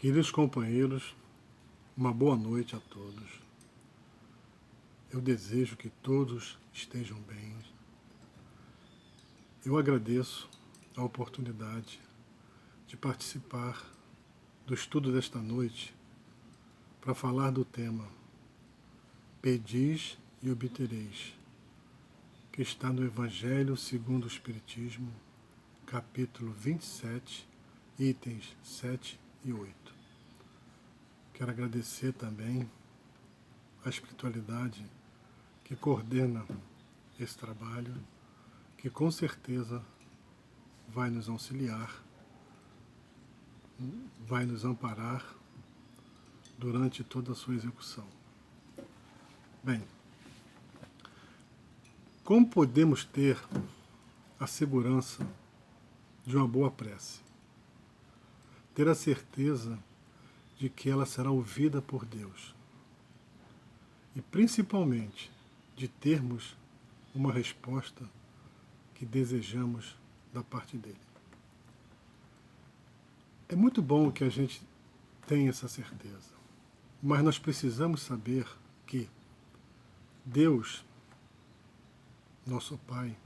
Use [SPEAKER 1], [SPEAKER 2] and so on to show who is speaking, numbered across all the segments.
[SPEAKER 1] Queridos companheiros, uma boa noite a todos. Eu desejo que todos estejam bem. Eu agradeço a oportunidade de participar do estudo desta noite para falar do tema Pedis e obtereis, que está no Evangelho segundo o Espiritismo, capítulo 27, itens 7 e 8. Quero agradecer também a espiritualidade que coordena esse trabalho, que com certeza vai nos auxiliar, vai nos amparar durante toda a sua execução. Bem, como podemos ter a segurança de uma boa prece? Ter a certeza de que ela será ouvida por Deus. E principalmente de termos uma resposta que desejamos da parte dele. É muito bom que a gente tenha essa certeza, mas nós precisamos saber que Deus, nosso Pai,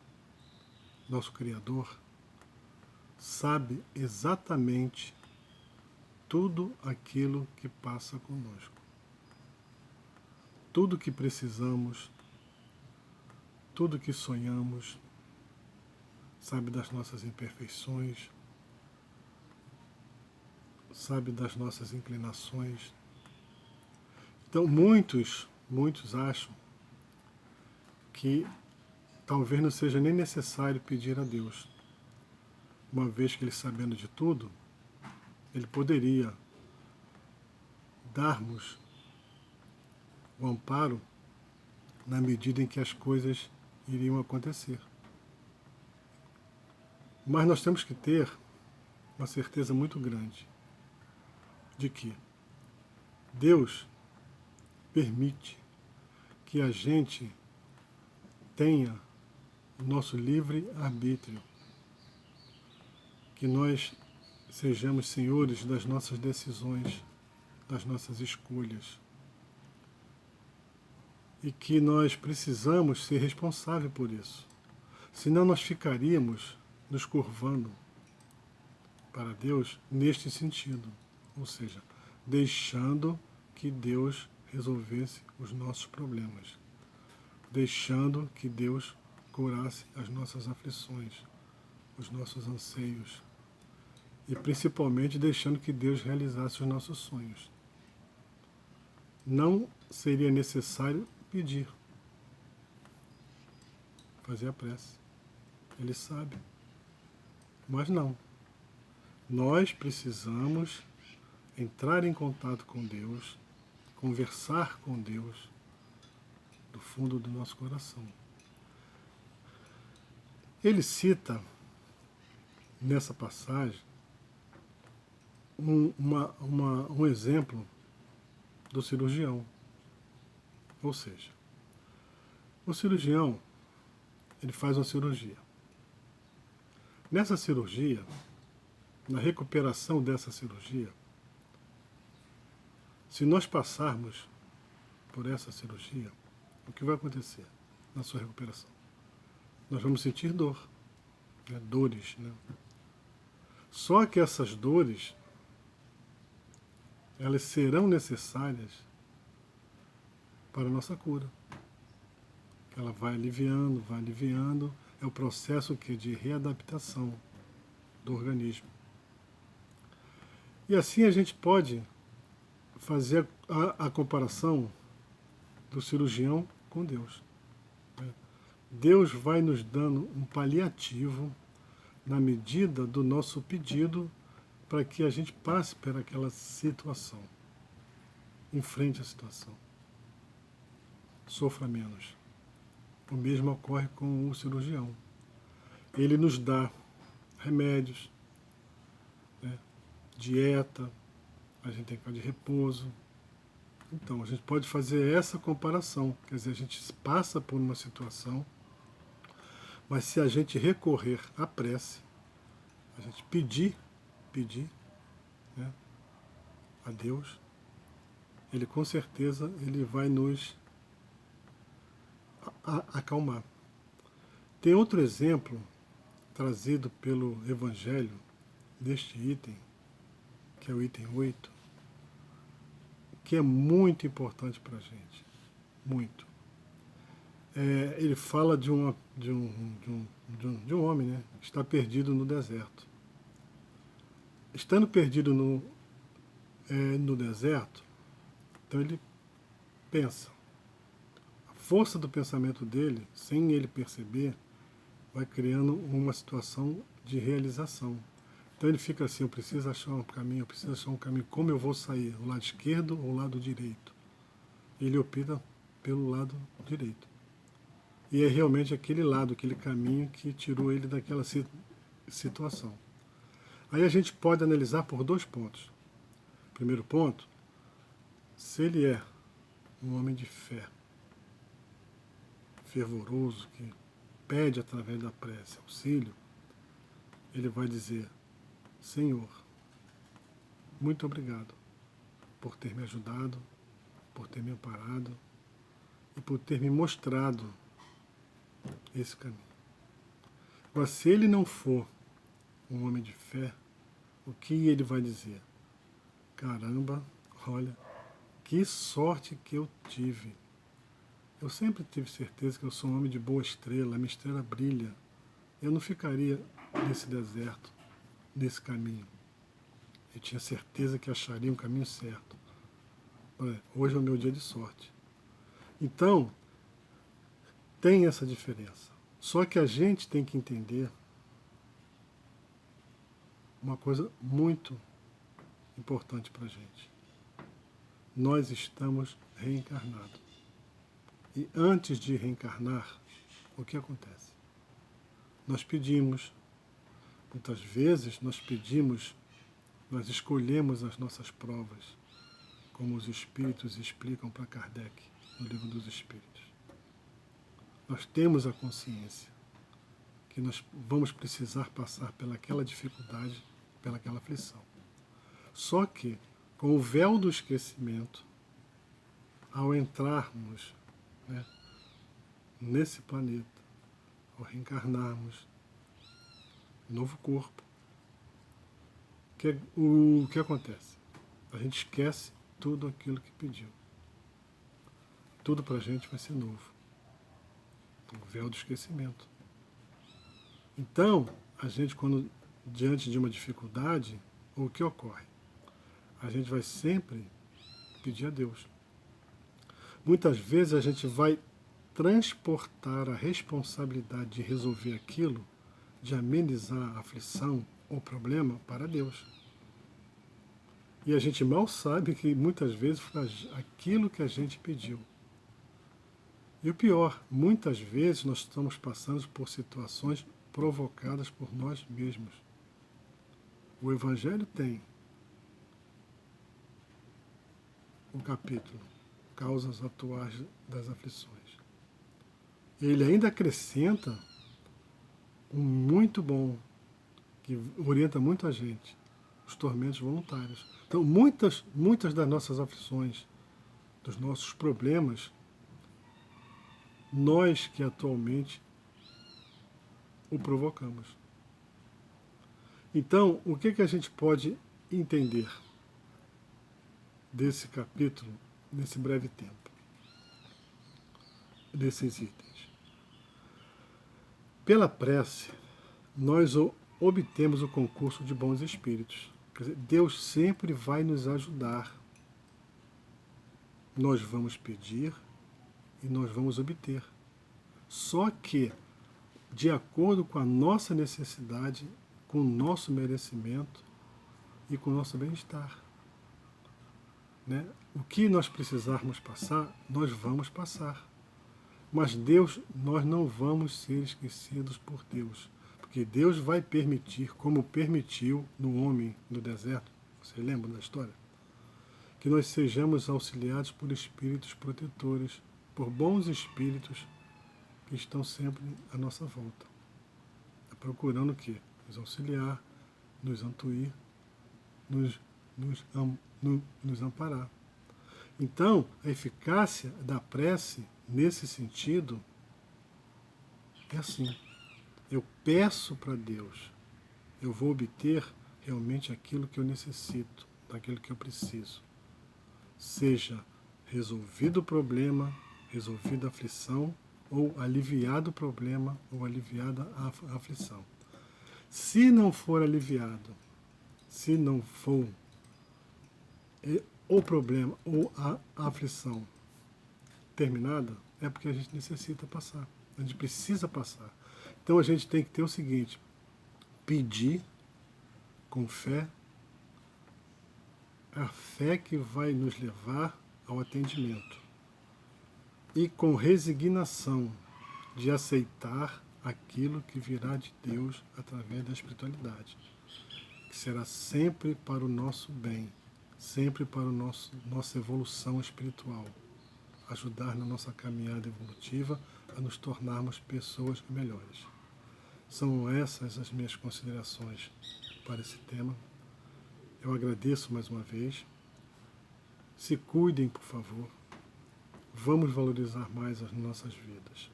[SPEAKER 1] nosso Criador, sabe exatamente tudo aquilo que passa conosco. Tudo que precisamos, tudo que sonhamos, sabe das nossas imperfeições, sabe das nossas inclinações. Então muitos acham que talvez não seja nem necessário pedir a Deus, uma vez que ele, sabendo de tudo, ele poderia dar-nos o amparo na medida em que as coisas iriam acontecer. Mas nós temos que ter uma certeza muito grande de que Deus permite que a gente tenha o nosso livre arbítrio, que nós sejamos senhores das nossas decisões, das nossas escolhas, e que nós precisamos ser responsáveis por isso. Senão nós ficaríamos nos curvando para Deus neste sentido, ou seja, deixando que Deus resolvesse os nossos problemas, deixando que Deus curasse as nossas aflições, os nossos anseios, e principalmente deixando que Deus realizasse os nossos sonhos. Não seria necessário pedir, fazer a prece. Ele sabe. Mas não. Nós precisamos entrar em contato com Deus, conversar com Deus do fundo do nosso coração. Ele cita nessa passagem um exemplo do cirurgião. Ou seja, o cirurgião, ele faz uma cirurgia. Nessa cirurgia, na recuperação dessa cirurgia, se nós passarmos por essa cirurgia, o que vai acontecer na sua recuperação? Nós vamos sentir dor, né? Dores. Né? Só que essas dores, elas serão necessárias para a nossa cura. Ela vai aliviando, é o processo de readaptação do organismo. E assim a gente pode fazer a comparação do cirurgião com Deus. Né? Deus vai nos dando um paliativo na medida do nosso pedido para que a gente passe por aquela situação, enfrente a situação, sofra menos. O mesmo ocorre com o cirurgião. Ele nos dá remédios, né, dieta, a gente tem que fazer de repouso. Então, a gente pode fazer essa comparação. Quer dizer, a gente passa por uma situação, mas se a gente recorrer à prece, a gente pedir, né, a Deus, Ele com certeza ele vai nos acalmar. Tem outro exemplo trazido pelo Evangelho deste item, que é o item 8, que é muito importante para a gente. Muito. Ele fala de um homem, né, que está perdido no deserto. Estando perdido no deserto, então ele pensa. A força do pensamento dele, sem ele perceber, vai criando uma situação de realização. Então ele fica assim, eu preciso achar um caminho, como eu vou sair? O lado esquerdo ou o lado direito? Ele opta pelo lado direito. E é realmente aquele lado, aquele caminho que tirou ele daquela situação. Aí a gente pode analisar por 2 pontos. Primeiro ponto, se ele é um homem de fé, fervoroso, que pede através da prece auxílio, ele vai dizer, Senhor, muito obrigado por ter me ajudado, por ter me amparado e por ter me mostrado esse caminho. Agora, se ele não for um homem de fé, o que ele vai dizer? Caramba, olha, que sorte que eu tive. Eu sempre tive certeza que eu sou um homem de boa estrela, a minha estrela brilha. Eu não ficaria nesse deserto, nesse caminho. Eu tinha certeza que acharia um caminho certo. Hoje é o meu dia de sorte. Então, tem essa diferença. Só que a gente tem que entender uma coisa muito importante para a gente. Nós estamos reencarnados. E antes de reencarnar, o que acontece? Nós pedimos, muitas vezes nós escolhemos as nossas provas, como os espíritos explicam para Kardec, no Livro dos Espíritos. Nós temos a consciência que nós vamos precisar passar pelaquela dificuldade, pelaquela aflição. Só que, com o véu do esquecimento, ao entrarmos, né, nesse planeta, ao reencarnarmos, novo corpo, o que acontece? A gente esquece tudo aquilo que pediu. Tudo para a gente vai ser novo. O véu do esquecimento. Então, a gente, quando diante de uma dificuldade, o que ocorre? A gente vai sempre pedir a Deus. Muitas vezes a gente vai transportar a responsabilidade de resolver aquilo, de amenizar a aflição ou problema para Deus. E a gente mal sabe que muitas vezes foi aquilo que a gente pediu. E o pior, muitas vezes nós estamos passando por situações provocadas por nós mesmos. O Evangelho tem um capítulo, Causas Atuais das Aflições. Ele ainda acrescenta um muito bom, que orienta muito a gente, os tormentos voluntários. Então, muitas das nossas aflições, dos nossos problemas, nós que atualmente o provocamos. Então, o que a gente pode entender desse capítulo, nesse breve tempo, desses itens? Pela prece, nós obtemos o concurso de bons espíritos. Quer dizer, Deus sempre vai nos ajudar. Nós vamos pedir e nós vamos obter. Só que, de acordo com a nossa necessidade, com o nosso merecimento e com o nosso bem-estar. Né? O que nós precisarmos passar, nós vamos passar. Mas Deus, nós não vamos ser esquecidos por Deus. Porque Deus vai permitir, como permitiu no homem no deserto, você lembra da história? Que nós sejamos auxiliados por espíritos protetores, por bons espíritos que estão sempre à nossa volta. procurando o quê? Nos auxiliar, nos intuir, nos nos amparar. Então, a eficácia da prece, nesse sentido, é assim. Eu peço para Deus, eu vou obter realmente aquilo que eu necessito, daquilo que eu preciso. Seja resolvido o problema, resolvida a aflição, ou aliviado o problema, ou aliviada a aflição. Se não for aliviado, se não for o problema ou a aflição terminada, é porque a gente necessita passar. A gente precisa passar. Então a gente tem que ter o seguinte: pedir com fé, a fé que vai nos levar ao atendimento, e com resignação de aceitar aquilo que virá de Deus através da espiritualidade, que será sempre para o nosso bem, sempre para o nossa evolução espiritual, ajudar na nossa caminhada evolutiva a nos tornarmos pessoas melhores. São essas as minhas considerações para esse tema. Eu agradeço mais uma vez. Se cuidem, por favor. Vamos valorizar mais as nossas vidas.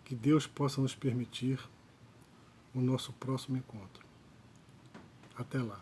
[SPEAKER 1] Que Deus possa nos permitir o nosso próximo encontro. Até lá.